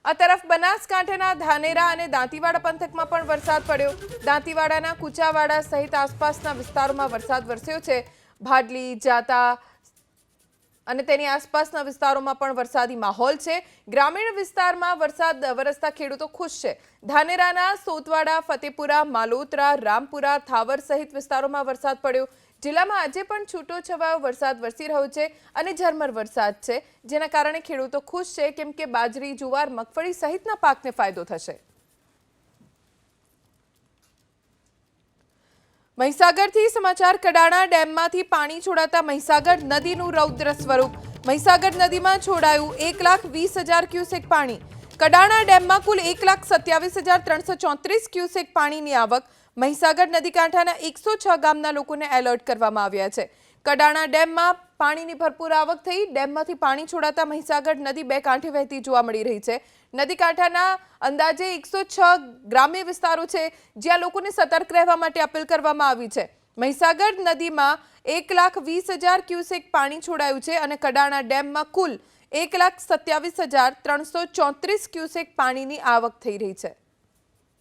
આ તરફ બનાસકાંઠાના ધાનેરા અને દાંતીવાડા પંથકમાં પણ વરસાદ પડ્યો। દાંતીવાડાના કુચાવાડા સહિત આસપાસના વિસ્તારોમાં વરસાદ વરસ્યો છે। ભાડલી, જાતા અને તેની આસપાસના વિસ્તારોમાં પણ વરસાદી માહોલ છે। ગ્રામીણ વિસ્તારમાં વરસાદ વરસતા ખેડૂતો ખુશ છે। ધાનેરાના સોતવાડા, ફતેપુરા, માલોતરા, રામપુરા, થાવર સહિત વિસ્તારોમાં વરસાદ પડ્યો। જિલ્લામાં આજે પણ છૂટોછવાયો વરસાદ વરસી રહ્યો છે અને ઝરમર વરસાદ છે, જેના કારણે ખેડૂતો ખુશ છે, કેમ કે બાજરી, જુવાર, મગફળી સહિતના પાકને ફાયદો થશે। મહીસાગરથી સમાચાર। કડાણા ડેમમાંથી પાણી છોડાતા મહીસાગર નદીનું રૌદ્ર સ્વરૂપ। મહીસાગર નદીમાં છોડાયું 1,20,000 ક્યુસેક પાણી। કડાણા ડેમમાં કુલ 1,27,334 ક્યુસેક પાણીની આવક। મહીસાગર નદી કાંઠાના 106 ગામના લોકોને એલર્ટ કરવામાં આવ્યા છે। કડાણા ડેમમાં પાણીની ભરપૂર આવક થઈ। ડેમમાંથી પાણી છોડાતા મહીસાગર નદી બે કાંઠે વહેતી જોવા મળી રહી છે। નદી કાંઠાના અંદાજે 106 ગ્રામ્ય વિસ્તારો છે, જ્યાં લોકોને સતર્ક રહેવા માટે અપીલ કરવામાં આવી છે। મહીસાગર નદીમાં 1,20,000 ક્યુસેક પાણી છોડાયું છે અને કડાણા ડેમમાં કુલ 1,27,334 ક્યુસેક પાણીની આવક થઈ રહી છે।